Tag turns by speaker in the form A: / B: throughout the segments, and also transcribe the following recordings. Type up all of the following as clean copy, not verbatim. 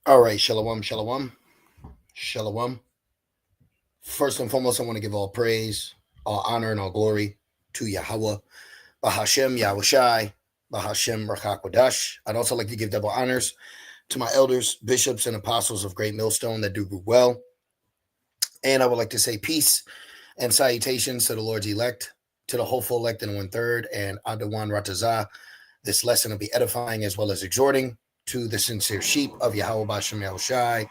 A: All right, shalom, shalom, shalom. First and foremost, I want to give all praise, all honor, and all glory to Yahweh, Bahashem, Yahushai, Bahashem, Rakakwadash. I'd also like to give double honors to my elders, bishops, and apostles of Great Millstone that do well. And I would like to say peace and salutations to the Lord's elect, to the hopeful elect in 1/3, and Adawan Ratazah. This lesson will be edifying as well as exhorting to the sincere sheep of Yahweh Bashem Yahushai,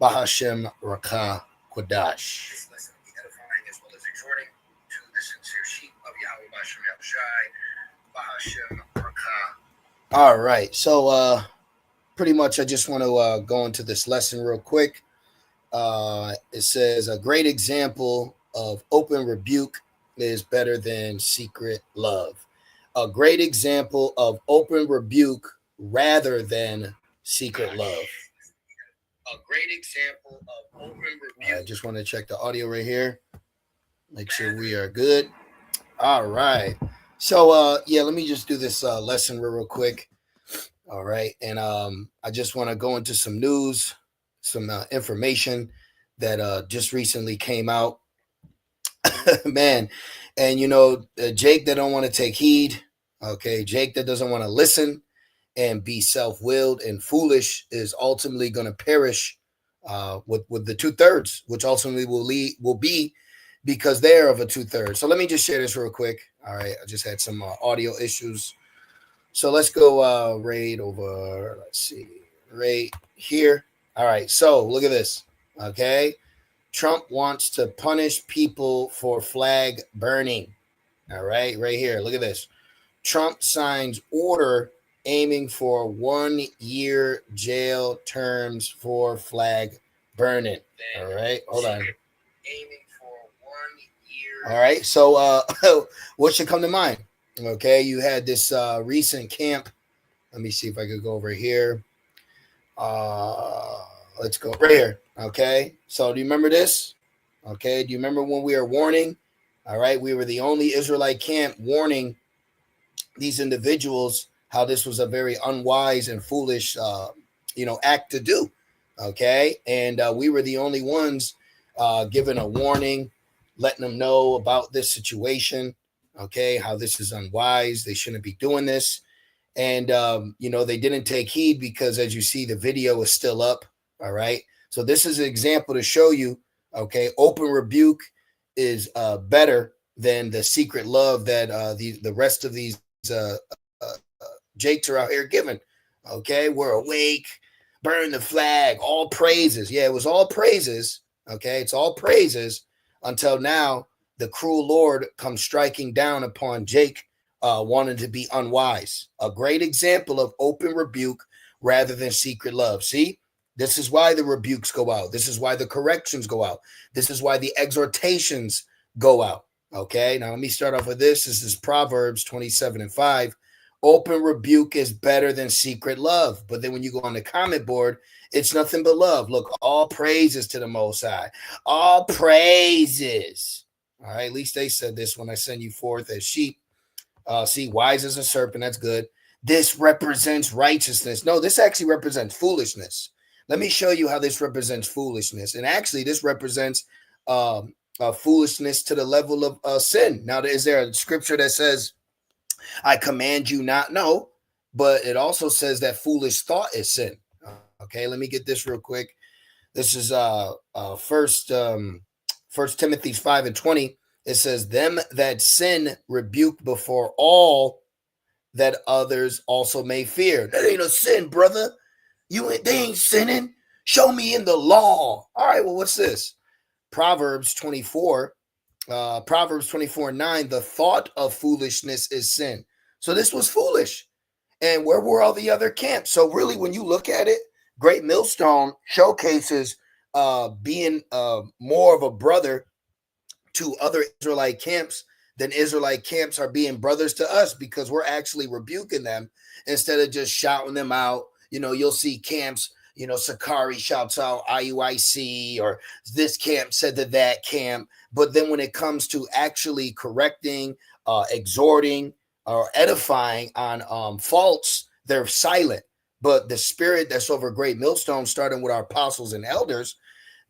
A: Bahashem Rakah Kodash. This lesson will be edifying as well as exhorting to the sincere sheep of Yahweh Bashem Yahushai, Bahashem Rakah. All right, so pretty much I just want to go into this lesson real quick. It says a great example of open rebuke is better than secret love. A great example of open rebuke rather than secret love. A great example of open rebuke. I just want to check the audio right here. Make sure we are good. All right. So yeah, let me just do this lesson real quick. All right. And I just want to go into some news, some information that just recently came out. Man, and Jake that don't want to take heed. Okay, Jake that doesn't want to listen and be self-willed and foolish is ultimately going to perish with the 2/3, which ultimately will be because they're of a 2/3. So let me just share this real quick. All right, I just had some audio issues, so let's go right over. Let's see, right here. All right, so look at this. Okay, Trump wants to punish people for flag burning. All right, right here. Look at this. Trump signs order aiming for 1-year jail terms for flag burning. All right, hold on. Aiming for 1 year. All right, so what should come to mind? Okay, you had this recent camp. Let me see if I could go over here. Let's go right here. Okay, so do you remember this? Okay, do you remember when we were warning? All right, we were the only Israelite camp warning these individuals how this was a very unwise and foolish, act to do. Okay, and we were the only ones giving a warning, letting them know about this situation. Okay, how this is unwise. They shouldn't be doing this. And, they didn't take heed because, as you see, the video is still up. All right. So this is an example to show you, okay, open rebuke is better than the secret love that the rest of these Jakes are out here giving. Okay. We're awake. Burn the flag. All praises. Yeah, it was all praises. Okay. It's all praises until now the cruel Lord comes striking down upon Jake wanting to be unwise. A great example of open rebuke rather than secret love. See, this is why the rebukes go out. This is why the corrections go out. This is why the exhortations go out. Okay, now let me start off with this. This is Proverbs 27:5. Open rebuke is better than secret love. But then when you go on the comment board, it's nothing but love. Look, all praises to the Most High. All praises. All right, at least they said this when I send you forth as sheep. See, wise as a serpent. That's good. This represents righteousness. No, this actually represents foolishness. Let me show you how this represents foolishness. And actually, this represents foolishness to the level of sin. Now, is there a scripture that says, I command you not? No, but it also says that foolish thought is sin. Okay, let me get this real quick. This is First Timothy 5:20. It says, them that sin rebuke before all, that others also may fear. That ain't a sin, brother. They ain't sinning. Show me in the law. All right, well, what's this? Proverbs 24. Proverbs 24:9. The thought of foolishness is sin. So this was foolish. And where were all the other camps? So really, when you look at it, Great Millstone showcases being more of a brother to other Israelite camps than Israelite camps are being brothers to us, because we're actually rebuking them instead of just shouting them out. You'll see camps, Sakari shouts out IUIC, or this camp said to that camp. But then when it comes to actually correcting, exhorting, or edifying on faults, they're silent. But the spirit that's over great millstone, starting with our apostles and elders,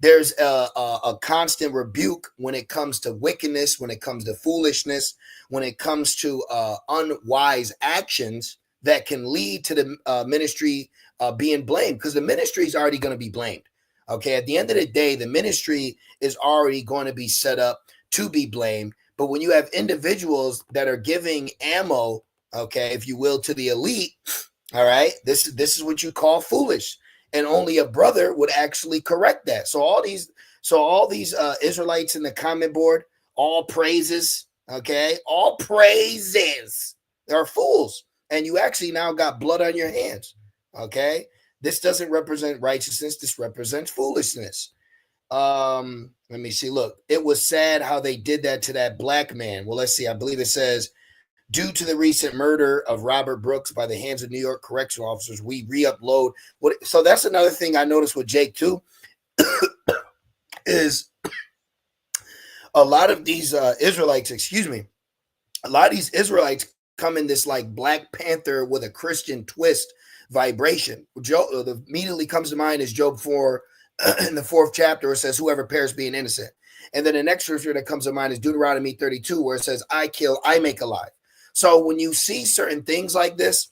A: there's a constant rebuke when it comes to wickedness, when it comes to foolishness, when it comes to unwise actions that can lead to the ministry being blamed, because the ministry is already going to be blamed. Okay, at the end of the day, the ministry is already going to be set up to be blamed. But when you have individuals that are giving ammo, okay, if you will, to the elite, all right, this is what you call foolish, and only a brother would actually correct that. So all these Israelites in the comment board, all praises, okay, all praises, they're fools, and you actually now got blood on your hands. Okay, this doesn't represent righteousness. This represents foolishness. Let me see. Look, it was sad how they did that to that black man. Well, let's see. I believe it says, due to the recent murder of Robert Brooks by the hands of New York correctional officers, we re-upload. So that's another thing I noticed with Jake too, is a lot of these Israelites, a lot of these Israelites come in this like Black Panther with a Christian twist vibration. Immediately comes to mind is Job 4 in the 4th chapter, it says, whoever perishes being innocent. And then the next scripture that comes to mind is Deuteronomy 32, where it says, I kill, I make alive. So when you see certain things like this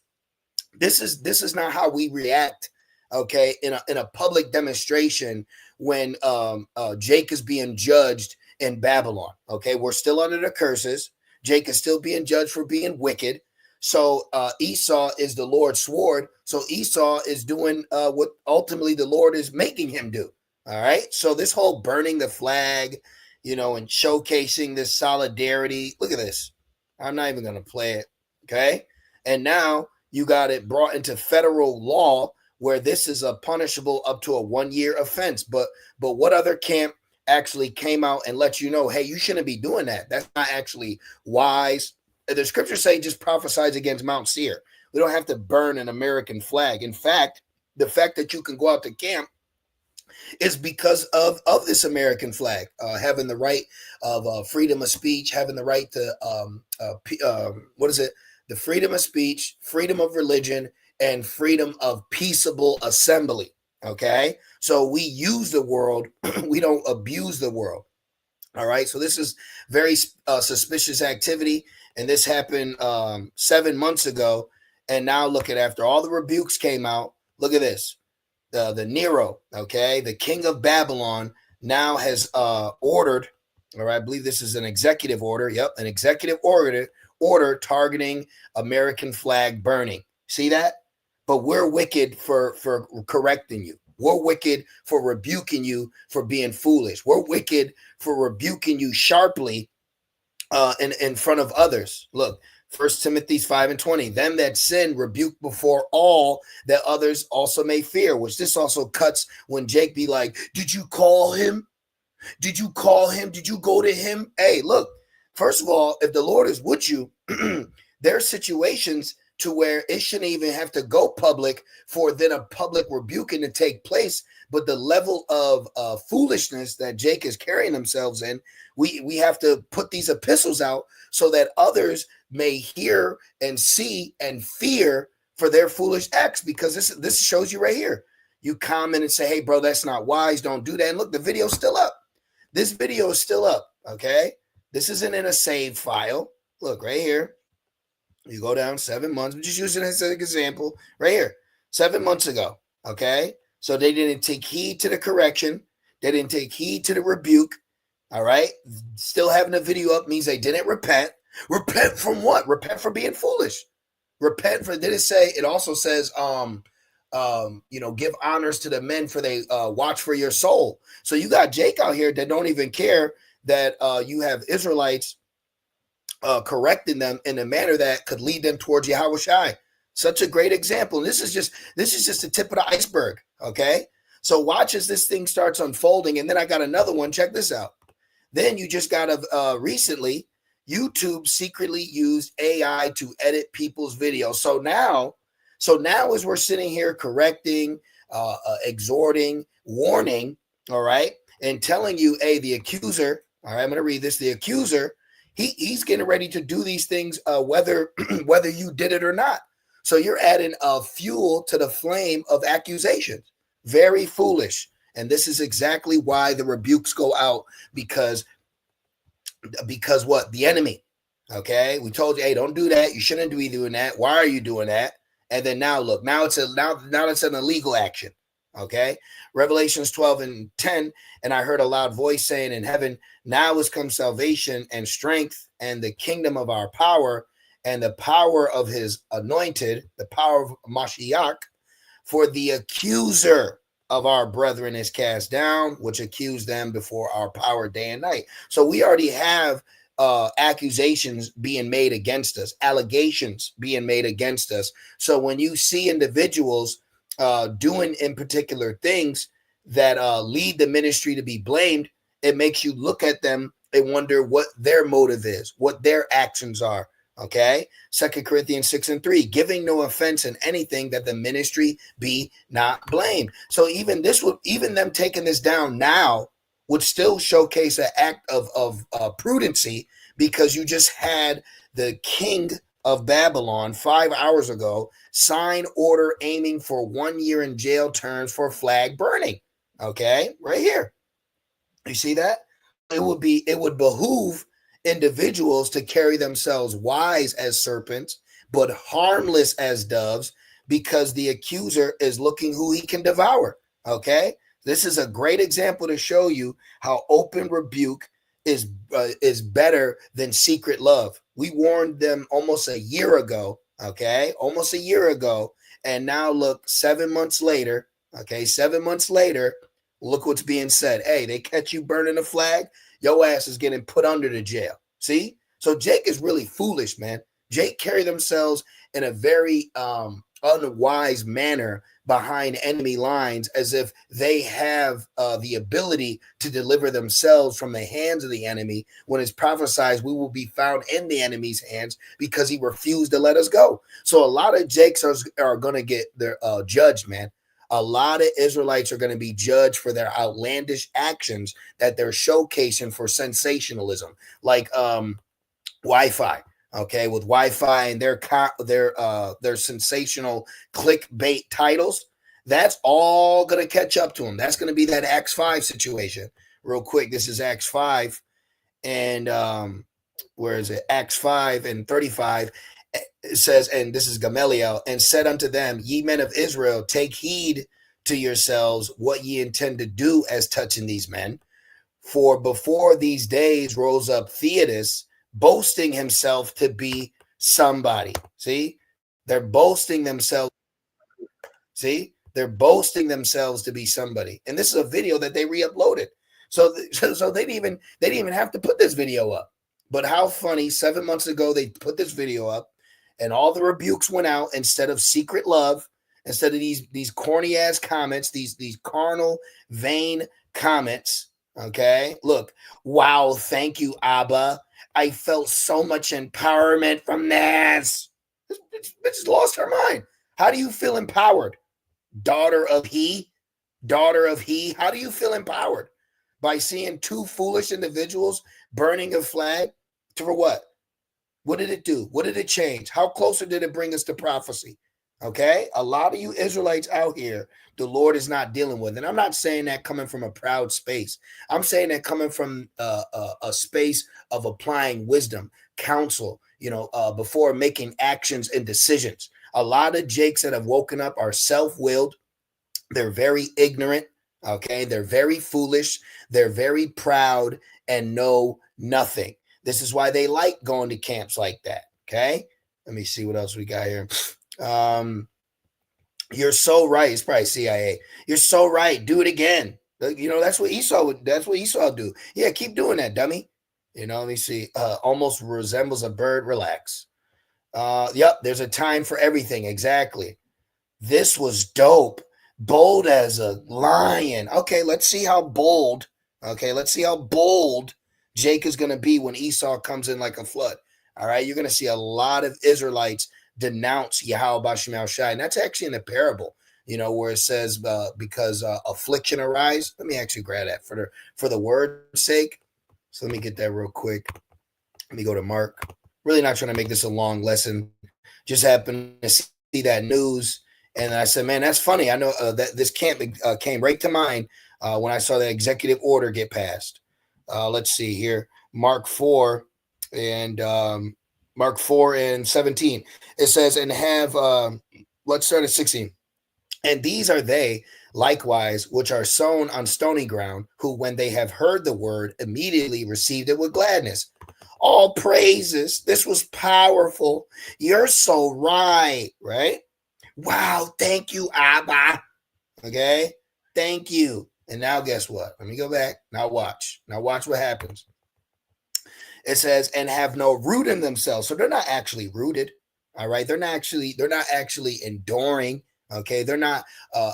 A: is not how we react, okay, in a public demonstration when Jake is being judged in Babylon. Okay, we're still under the curses. Jake is still being judged for being wicked. So Esau is the Lord's sword. So Esau is doing what ultimately the Lord is making him do. All right. So this whole burning the flag, and showcasing this solidarity. Look at this. I'm not even going to play it. Okay. And now you got it brought into federal law where this is a punishable up to a 1-year offense. But what other camp actually came out and let you know, hey, you shouldn't be doing that? That's not actually wise. The scriptures say just prophesies against Mount Seir. We don't have to burn an American flag. In fact, the fact that you can go out to camp is because of this American flag, having the right of freedom of speech, having the right to the freedom of speech, freedom of religion, and freedom of peaceable assembly. Okay, so we use the world, we don't abuse the world. All right, so this is very suspicious activity, and this happened 7 months ago. And now look at, after all the rebukes came out, look at this. The Nero, okay, the king of Babylon, now has ordered, all right, I believe this is an executive order. Yep, an executive order targeting American flag burning. See that? But we're wicked for correcting you. We're wicked for rebuking you for being foolish. We're wicked for rebuking you sharply in front of others. Look, 1 Timothy 5:20, them that sin rebuke before all, that others also may fear, which this also cuts when Jake be like, did you call him? Did you call him? Did you go to him? Hey, look, first of all, if the Lord is with you, there are situations to where it shouldn't even have to go public for then a public rebuking to take place. But the level of foolishness that Jake is carrying themselves in, we have to put these epistles out so that others may hear and see and fear for their foolish acts, because this shows you right here. You comment and say, hey, bro, that's not wise. Don't do that. And look, the video's still up. This video is still up, okay? This isn't in a save file. Look, right here. You go down 7 months. I'm just using it as an example right here. 7 months ago, okay? So they didn't take heed to the correction. They didn't take heed to the rebuke, all right? Still having the video up means they didn't repent. Repent from what? Repent for being foolish. Repent for, did it say, it also says, give honors to the men for they watch for your soul. So you got Jake out here that don't even care that you have Israelites correcting them in a manner that could lead them towards Yahweh Shai. Such a great example. And this is just the tip of the iceberg. Okay. So watch as this thing starts unfolding. And then I got another one. Check this out. Then you just got recently, YouTube secretly used AI to edit people's videos. So now as we're sitting here correcting, exhorting, warning, all right, and telling you, hey, the accuser, all right, I'm going to read this. The accuser, he's getting ready to do these things, whether you did it or not. So you're adding fuel to the flame of accusations. Very foolish. And this is exactly why the rebukes go out, because what? The enemy. Okay, we told you, hey, don't do that. You shouldn't be doing that. Why are you doing that? And then now look, now it's an illegal action. Okay, Revelations 12:10, and I heard a loud voice saying in heaven, now has come salvation and strength and the kingdom of our power and the power of his anointed, the power of Mashiach, for the accuser of our brethren is cast down, which accused them before our power day and night. So we already have accusations being made against us, allegations being made against us. So when you see individuals doing in particular things that lead the ministry to be blamed, it makes you look at them and wonder what their motive is, what their actions are. Okay, 2 Corinthians 6:3, giving no offense in anything, that the ministry be not blamed. So even them taking this down now would still showcase an act of prudency, because you just had the king of Babylon 5 hours ago sign order aiming for 1 year in jail terms for flag burning. Okay, right here. You see that? It would behoove individuals to carry themselves wise as serpents, but harmless as doves, because the accuser is looking who he can devour. Okay, this is a great example to show you how open rebuke is better than secret love. We warned them almost a year ago. Okay, almost a year ago, and now look, 7 months later. Okay, 7 months later, look what's being said. Hey, they catch you burning a flag, your ass is getting put under the jail. See? So Jake is really foolish, man. Jake carry themselves in a very unwise manner behind enemy lines, as if they have the ability to deliver themselves from the hands of the enemy, when it's prophesied we will be found in the enemy's hands, because he refused to let us go. So a lot of Jakes are going to get their judged, man. A lot of Israelites are going to be judged for their outlandish actions that they're showcasing for sensationalism, like Wi-Fi. Okay, with Wi-Fi and their sensational clickbait titles, that's all going to catch up to them. That's going to be that Acts 5 situation. Real quick, this is Acts 5, and where is it? Acts 5:35. It says, and this is Gamaliel, and said unto them, ye men of Israel, take heed to yourselves what ye intend to do as touching these men. For before these days rose up Theodas, boasting himself to be somebody. See, they're boasting themselves. See, they're boasting themselves to be somebody. And this is a video that they re-uploaded. So they didn't even have to put this video up. But how funny, 7 months ago, they put this video up, and all the rebukes went out instead of secret love, instead of these corny ass comments, these carnal, vain comments. Okay, look, wow, thank you, Abba. I felt so much empowerment from this. This bitch lost her mind. How do you feel empowered? Daughter of he? How do you feel empowered? By seeing two foolish individuals burning a flag? For what? What did it do? What did it change? How closer did it bring us to prophecy? Okay, a lot of you Israelites out here, the Lord is not dealing with. And I'm not saying that coming from a proud space. I'm saying that coming from a space of applying wisdom, counsel, before making actions and decisions. A lot of Jakes that have woken up are self-willed. They're very ignorant. Okay, they're very foolish. They're very proud and know nothing. This is why they like going to camps like that. Okay, let me see what else we got here. You're so right. It's probably CIA. You're so right. Do it again. That's what Esau would. That's what Esau do. Yeah, keep doing that, dummy. Let me see. Almost resembles a bird. Relax. Yep. There's a time for everything. Exactly. This was dope. Bold as a lion. Okay, let's see how bold. Jake is going to be when Esau comes in like a flood. All right, you're going to see a lot of Israelites denounce Yahweh Bashim Shai. And that's actually in the parable, where it says, because affliction arise. Let me actually grab that for the word's sake. So let me get that real quick. Let me go to Mark. Really not trying to make this a long lesson. Just happened to see see that news, and I said, man, that's funny. I know that this camp came right to mind when I saw that executive order get passed. Let's see here, Mark 4 and Mark 4 and 17. It says, and have let's start at 16. And these are they likewise which are sown on stony ground, who when they have heard the word immediately received it with gladness. All praises. This was powerful. You're so right, right? Wow, thank you, Abba. Okay, thank you. And now guess what? Let me go back. Now watch. Now watch what happens. It says, and have no root in themselves. So they're not actually rooted. All right. They're not actually enduring. Okay. They're not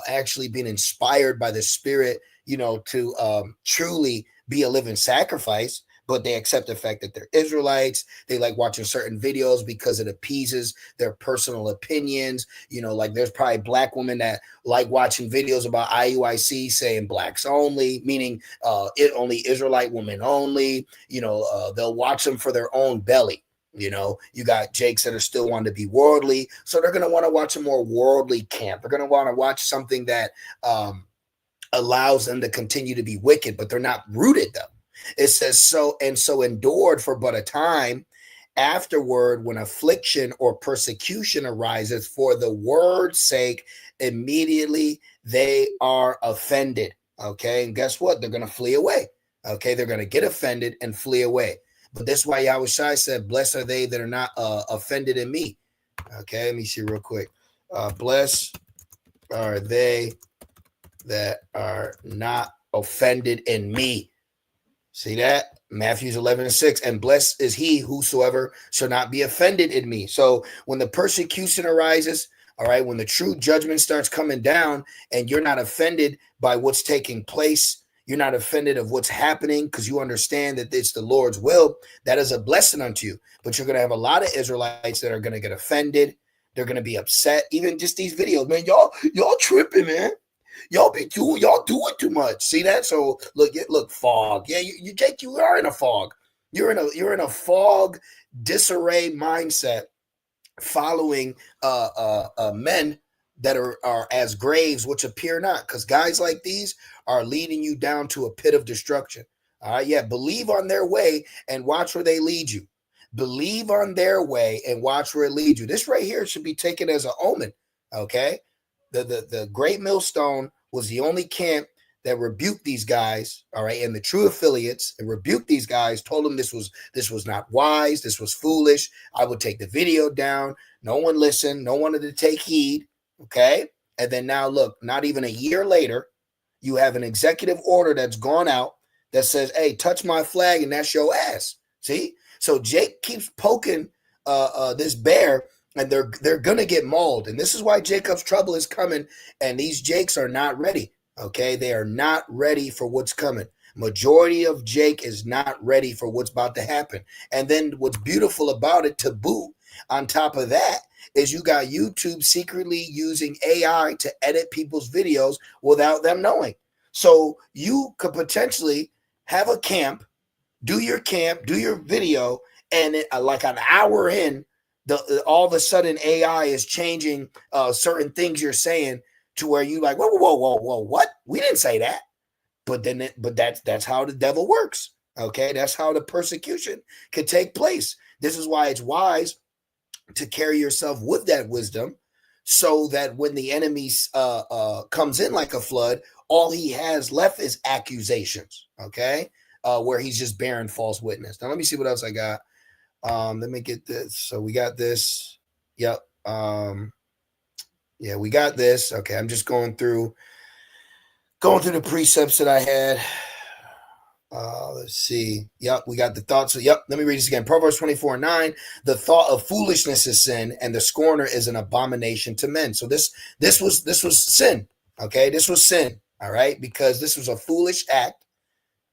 A: actually being inspired by the Spirit, to truly be a living sacrifice. But they accept the fact that they're Israelites. They like watching certain videos because it appeases their personal opinions. Like there's probably Black women that like watching videos about IUIC saying blacks only, meaning only Israelite women only. They'll watch them for their own belly. You got Jakes that are still wanting to be worldly. So they're going to want to watch a more worldly camp. They're going to want to watch something that allows them to continue to be wicked, but they're not rooted though. It says, so endured for but a time. Afterward, when affliction or persecution arises for the word's sake, immediately they are offended. Okay. And guess what? They're going to flee away. Okay. They're going to get offended and flee away. But this is why Yahushua said, blessed are they that are not offended in me. Okay. Let me see real quick. Blessed are they that are not offended in me. See that? Matthew 11:6. And blessed is he whosoever shall not be offended in me. So when the persecution arises, all right, when the true judgment starts coming down and you're not offended by what's taking place, you're not offended of what's happening because you understand that it's the Lord's will, that is a blessing unto you. But you're going to have a lot of Israelites that are going to get offended. They're going to be upset. Even just these videos, man, y'all tripping, man. Y'all doing too much. See that? So look, fog. Yeah, Jake, you are in a fog. You're in a fog, disarray mindset, following men that are as graves which appear not, because guys like these are leading you down to a pit of destruction. All right, yeah, believe on their way and watch where they lead you. Believe on their way and watch where it leads you. This right here should be taken as an omen. Okay. The Great Millstone was the only camp that rebuked these guys, all right, and the true affiliates, and rebuked these guys, told them this was not wise, this was foolish. I would take the video down. No one listened. No one wanted to take heed, okay? And then now look, not even a year later, you have an executive order that's gone out that says, hey, touch my flag and that's your ass. See? So Jake keeps poking this bear, and they're gonna get mauled. And this is why Jacob's trouble is coming. And these Jakes are not ready. Okay, they are not ready for what's coming. Majority of Jake is not ready for what's about to happen. And then what's beautiful about it, to boot, on top of that, is you got YouTube secretly using AI to edit people's videos without them knowing. So you could potentially have a camp, do your video, and like an hour in, all of a sudden AI is changing certain things you're saying to where you like, whoa, what? We didn't say that. But that's how the devil works. Okay, that's how the persecution could take place. This is why it's wise to carry yourself with that wisdom, so that when the enemy comes in like a flood, all he has left is accusations. Okay, where he's just bearing false witness. Now let me see what else I got. Let me get this. So we got this. Yep. Yeah, we got this. Okay, I'm just going through the precepts that I had. Let's see. Yep, we got the thoughts. So, yep, let me read this again. Proverbs 24:9. The thought of foolishness is sin, and the scorner is an abomination to men. So this was sin. Okay, this was sin. All right, because this was a foolish act,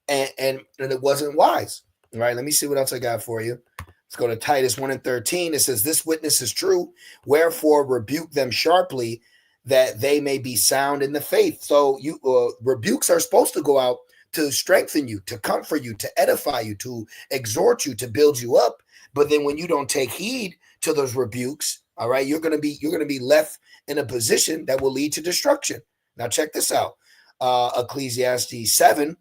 A: and it wasn't wise. All right, let me see what else I got for you. Let's go to Titus 1:13. It says, this witness is true, wherefore rebuke them sharply, that they may be sound in the faith. So you rebukes are supposed to go out to strengthen you, to comfort you, to edify you, to exhort you, to build you up. But then when you don't take heed to those rebukes, All right, you're gonna be left in a position that will lead to destruction. Now check this out. Ecclesiastes 7.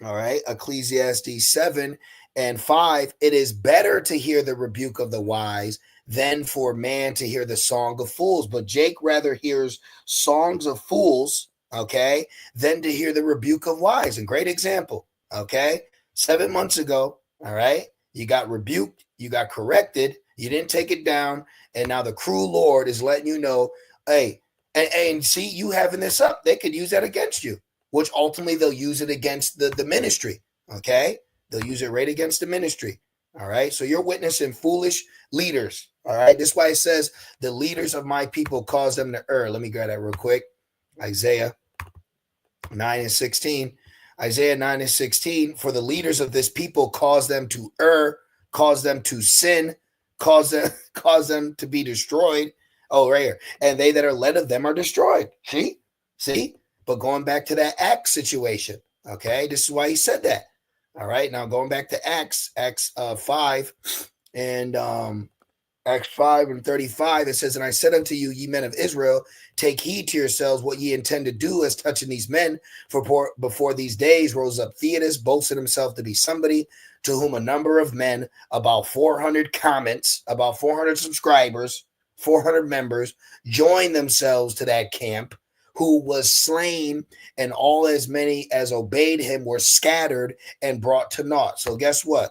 A: All right, Ecclesiastes 7:5. It is better to hear the rebuke of the wise than for man to hear the song of fools. But Jake rather hears songs of fools, okay, than to hear the rebuke of wise. And great example, okay. 7 months ago, all right, you got rebuked, you got corrected, you didn't take it down, and now the cruel Lord is letting you know, hey, and see, you having this up, they could use that against you, which ultimately they'll use it against the ministry. Okay. They'll use it right against the ministry. All right. So you're witnessing foolish leaders. All right. This is why it says the leaders of my people cause them to err. Let me grab that real quick. Isaiah 9:16. Isaiah 9:16. For the leaders of this people cause them to err, cause them to sin, cause them to be destroyed. Oh, right here. And they that are led of them are destroyed. See? But going back to that Acts situation, okay, this is why he said that. All right, now going back to Acts 5 and Acts 5:35, it says, and I said unto you, ye men of Israel, take heed to yourselves what ye intend to do as touching these men. For before these days rose up Theodotus, boasting himself to be somebody, to whom a number of men, about 400 comments, about 400 subscribers, 400 members, joined themselves to that camp, who was slain, and all as many as obeyed him were scattered and brought to naught. So guess what?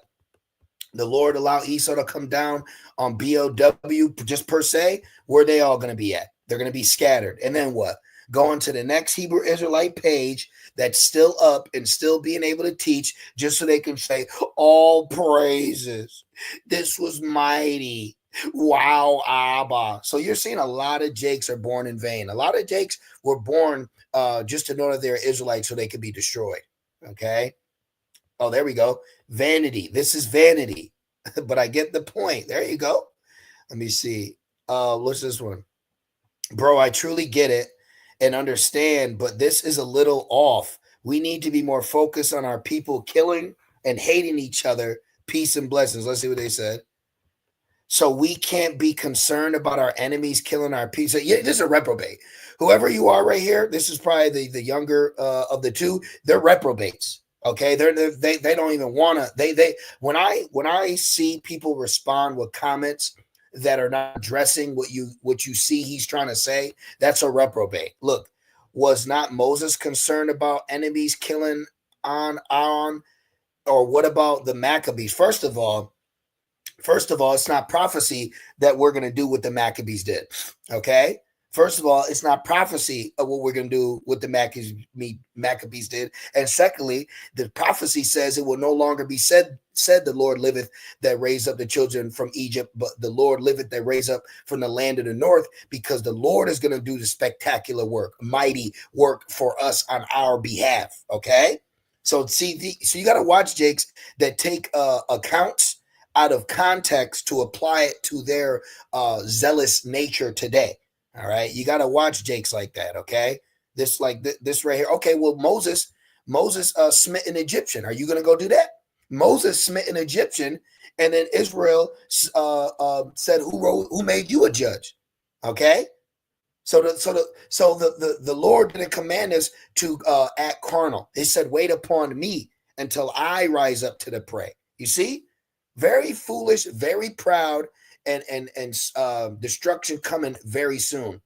A: The Lord allowed Esau to come down on BOW just per se. Where are they all going to be at? They're going to be scattered. And then what? Going to the next Hebrew Israelite page that's still up and still being able to teach, just so they can say, all praises. This was mighty. Wow, Abba. So you're seeing a lot of Jakes are born in vain. A lot of Jakes were born just to know that they're Israelites so they could be destroyed. Okay. Oh, there we go. Vanity. This is vanity. But I get the point. There you go. Let me see. What's this one? Bro, I truly get it and understand, but this is a little off. We need to be more focused on our people killing and hating each other. Peace and blessings. Let's see what they said. So we can't be concerned about our enemies killing our people. Yeah, this is a reprobate. Whoever you are right here, this is probably the younger of the two. They're reprobates. Okay, they don't even want to. They when I see people respond with comments that are not addressing what you see he's trying to say, that's a reprobate. Look, was not Moses concerned about enemies killing on, or what about the Maccabees? First of all, it's not prophecy that we're going to do what the Maccabees did. Okay. First of all, it's not prophecy of what we're going to do what the Maccabees did. And secondly, the prophecy says it will no longer be said the Lord liveth that raised up the children from Egypt, but the Lord liveth that raised up from the land of the north, because the Lord is going to do the spectacular work, mighty work for us on our behalf. Okay. So so you got to watch Jakes that take accounts out of context to apply it to their zealous nature today. All right, you got to watch Jakes like that. Okay, this right here. Okay, well Moses smit an Egyptian. Are you going to go do that? Moses smit an Egyptian, and then Israel said, "Who made you a judge?" Okay, so the Lord didn't command us to act carnal. He said, "Wait upon me until I rise up to the prey." You see, very foolish, very proud, and destruction coming very soon.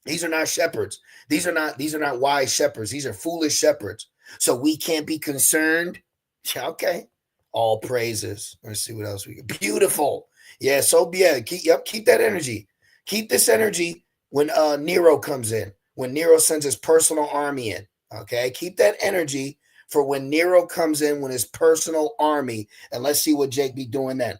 A: These are not shepherds. These are not wise shepherds. These are foolish shepherds. So we can't be concerned. Okay. All praises. Let's see what else we get. Beautiful. Yeah. So yeah, keep that energy. Keep this energy when Nero comes in, when Nero sends his personal army in. Okay. Keep that energy for when Nero comes in, when his personal army, and let's see what Jake be doing then.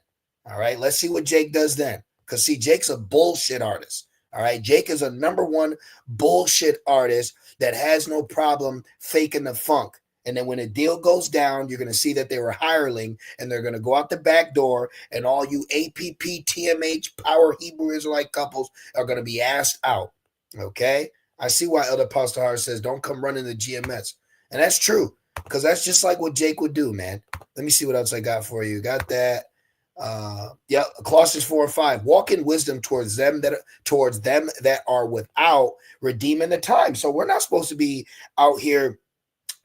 A: All right, let's see what Jake does then. Because see, Jake's a bullshit artist. All right, Jake is a number one bullshit artist that has no problem faking the funk. And then when a deal goes down, you're going to see that they were hireling, and they're going to go out the back door, and all you APP, TMH, Power Hebrew Israelite couples are going to be asked out. Okay, I see why Elder Pastor Hart says don't come running the GMS, and that's true, because that's just like what Jake would do, man. Let me see what else I got for you. Got that. Yeah, Colossians 4 and 5. Walk in wisdom towards them that are without, redeeming the time. So we're not supposed to be out here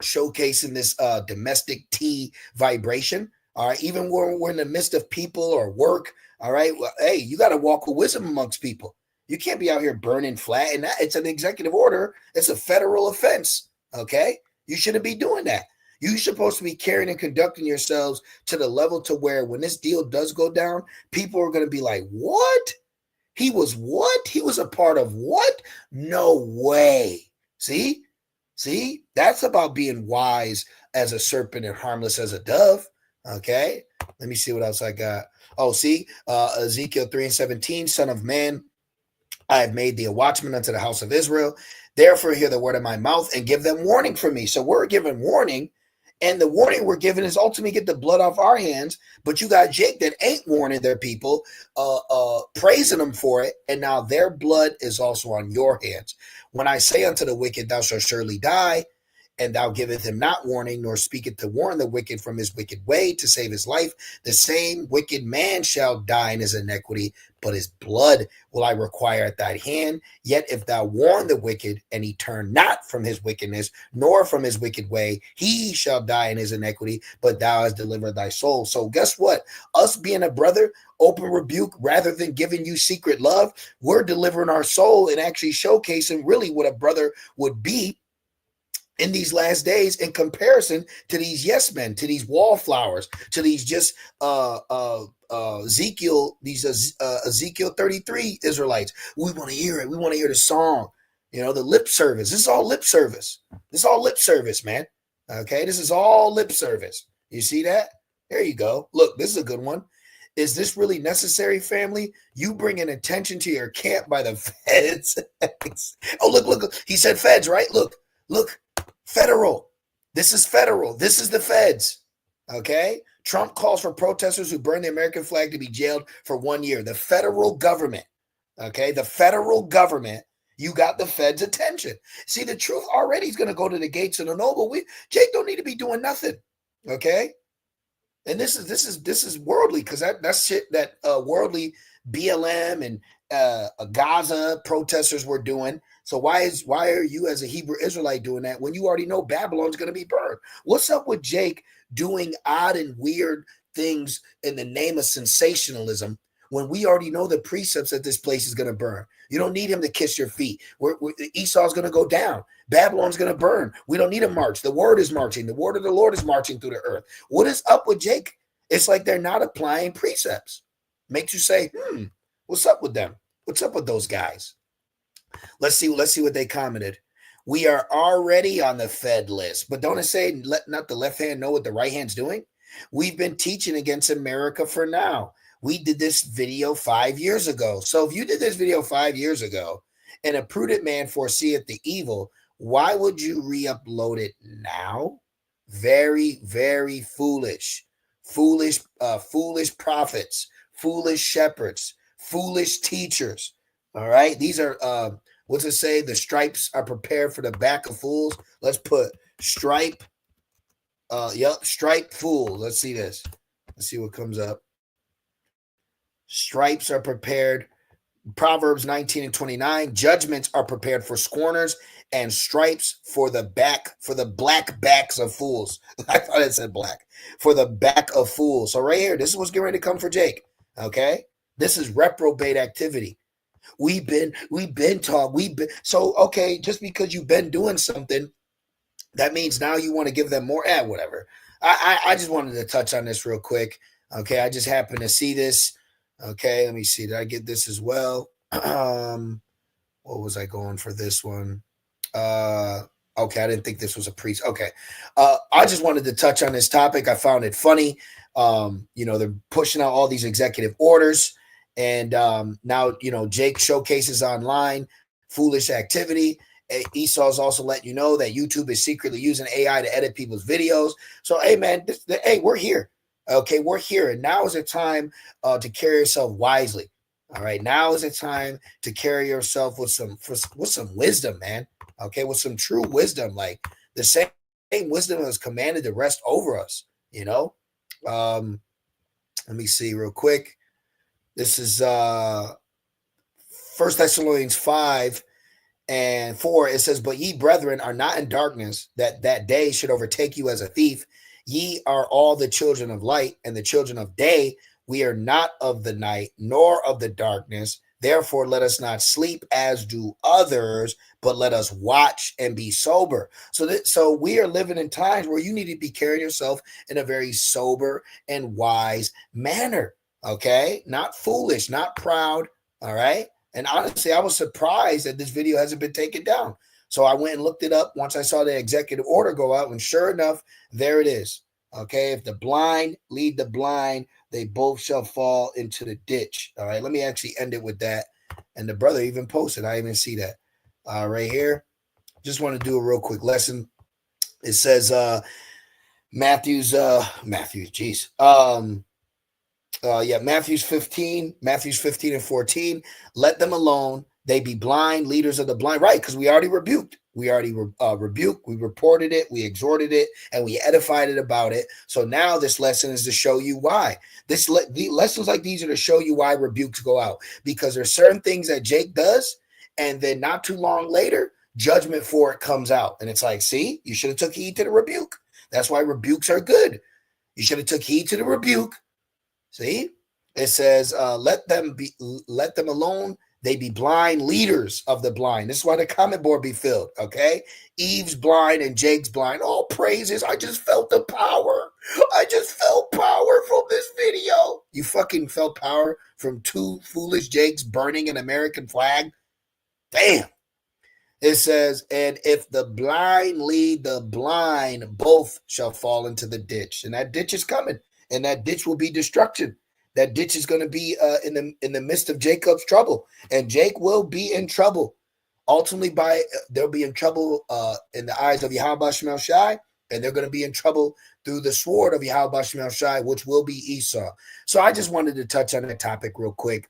A: showcasing this domestic tea vibration. All right, even when we're in the midst of people or work. All right, well, hey, you got to walk with wisdom amongst people. You can't be out here burning flat, and that it's an executive order. It's a federal offense. Okay, you shouldn't be doing that. You're supposed to be carrying and conducting yourselves to the level to where when this deal does go down, people are going to be like, "What? He was what? He was a part of what? No way." See, that's about being wise as a serpent and harmless as a dove. Okay, let me see what else I got. Oh, see, Ezekiel 3 and 17, Son of man, I have made thee a watchman unto the house of Israel. Therefore, hear the word of my mouth and give them warning from me. So we're given warning, and the warning we're given is ultimately get the blood off our hands. But you got Jake that ain't warning their people, praising them for it, and now their blood is also on your hands. When I say unto the wicked, thou shalt surely die, and thou giveth him not warning, nor speaketh to warn the wicked from his wicked way to save his life, the same wicked man shall die in his iniquity, but his blood will I require at thy hand. Yet if thou warn the wicked, and he turn not from his wickedness, nor from his wicked way, he shall die in his iniquity, but thou hast delivered thy soul. So guess what? Us being a brother, open rebuke, rather than giving you secret love, we're delivering our soul and actually showcasing really what a brother would be in these last days in comparison to these yes men, to these wallflowers, to these just Ezekiel 33 Israelites. We want to hear it. We want to hear the song. You know, the lip service. This is all lip service. This is all lip service, man. Okay, this is all lip service. You see that? There you go. Look, this is a good one. Is this really necessary, family? You bringing attention to your camp by the feds. Oh, look. He said feds, right? Look. Federal. This is federal. This is the feds. Okay? Trump calls for protesters who burn the American flag to be jailed for 1 year. The federal government. Okay? The federal government. You got the feds' attention. See, the truth already is going to go to the gates of the noble. Jake don't need to be doing nothing. Okay? And this is worldly, because that's shit that worldly BLM and Gaza protesters were doing. So why are you as a Hebrew Israelite doing that when you already know Babylon's going to be burned? What's up with Jake doing odd and weird things in the name of sensationalism when we already know the precepts that this place is going to burn? You don't need him to kiss your feet. Esau's going to go down. Babylon's going to burn. We don't need a march. The word is marching. The word of the Lord is marching through the earth. What is up with Jake? It's like they're not applying precepts. Makes you say, what's up with them? What's up with those guys? Let's see what they commented. We are already on the Fed list, but don't it say let not the left hand know what the right hand's doing? We've been teaching against America for now. We did this video 5 years ago. So if you did this video 5 years ago and a prudent man foreseeth the evil, why would you re-upload it now? Very, very foolish. Foolish prophets, foolish shepherds, foolish teachers. All right. These are what's it say? The stripes are prepared for the back of fools. Let's put stripe. Stripe fool. Let's see this. Let's see what comes up. Stripes are prepared. Proverbs 19 and 29. Judgments are prepared for scorners, and stripes for the black backs of fools. I thought it said black. For the back of fools. So right here, this is what's getting ready to come for Jake. Okay. This is reprobate activity. We've been taught. So okay, just because you've been doing something, that means now you want to give them more. Whatever. I just wanted to touch on this real quick. Okay, I just happened to see this. Okay, let me see. Did I get this as well? What was I going for this one? Okay, I didn't think this was a priest. Okay, I just wanted to touch on this topic. I found it funny. They're pushing out all these executive orders. And now, Jake showcases online foolish activity. Esau's also letting you know that YouTube is secretly using AI to edit people's videos. So, hey, man, we're here. Okay, we're here. And now is the time to carry yourself wisely. All right, now is the time to carry yourself with some wisdom, man. Okay, with some true wisdom, like the same wisdom has commanded the rest over us, Let me see real quick. This is 1 Thessalonians 5:4. It says, but ye brethren are not in darkness, that that day should overtake you as a thief. Ye are all the children of light and the children of day. We are not of the night nor of the darkness. Therefore, let us not sleep as do others, but let us watch and be sober. So we are living in times where you need to be carrying yourself in a very sober and wise manner. Okay, not foolish, not proud. All right. And honestly, I was surprised that this video hasn't been taken down. So I went and looked it up once I saw the executive order go out, and sure enough, there it is. Okay, if the blind lead the blind, they both shall fall into the ditch. All right, let me actually end it with that. And the brother even posted, I even see that right here. Just want to do a real quick lesson. It says Matthew's, geez. Matthew's 15 and 14. Let them alone. They be blind, leaders of the blind. Right, because we already rebuked. We already rebuked. We reported it. We exhorted it, and we edified it about it. So now this lesson is to show you why. The lessons like these are to show you why rebukes go out. Because there's certain things that Jake does, and then not too long later, judgment for it comes out. And it's like, see, you should have took heed to the rebuke. That's why rebukes are good. You should have took heed to the rebuke. See, it says, let them alone. They be blind, leaders of the blind. This is why the comment board be filled. Okay. Eve's blind and Jake's blind. All praises. I just felt the power. I just felt power from this video. You fucking felt power from two foolish Jakes burning an American flag. Damn. It says, and if the blind lead the blind, both shall fall into the ditch. And that ditch is coming. And that ditch will be destruction. That ditch is going to be in the midst of Jacob's trouble, and Jake will be in trouble. Ultimately, they'll be in trouble in the eyes of Yahweh Shemel Shai, and they're going to be in trouble through the sword of Yahweh Shemel Shai, which will be Esau. So I just wanted to touch on that topic real quick.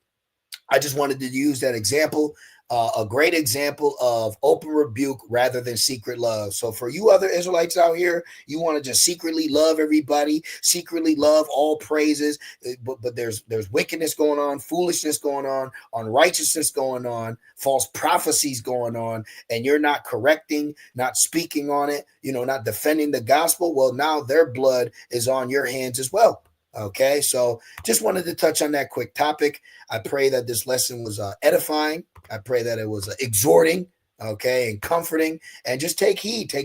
A: I just wanted to use that example. A great example of open rebuke rather than secret love. So for you other Israelites out here, you want to just secretly love everybody, secretly love all praises, but there's wickedness going on, foolishness going on, unrighteousness going on, false prophecies going on, and you're not correcting, not speaking on it, not defending the gospel. Well, now their blood is on your hands as well. Okay, so just wanted to touch on that quick topic. I pray that this lesson was edifying. I pray that it was exhorting, okay, and comforting. And just take heed to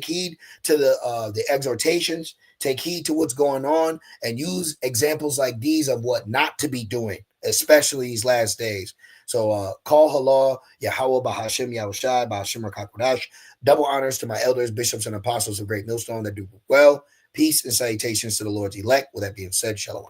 A: the exhortations. Take heed to what's going on, and use examples like these of what not to be doing, especially these last days. So call halal, Yahweh, Bahashim, Yahushai, Bahashim, Rakakodash. Double honors to my elders, bishops, and apostles of Great Millstone that do well. Peace and salutations to the Lord's elect. With that being said, shalom.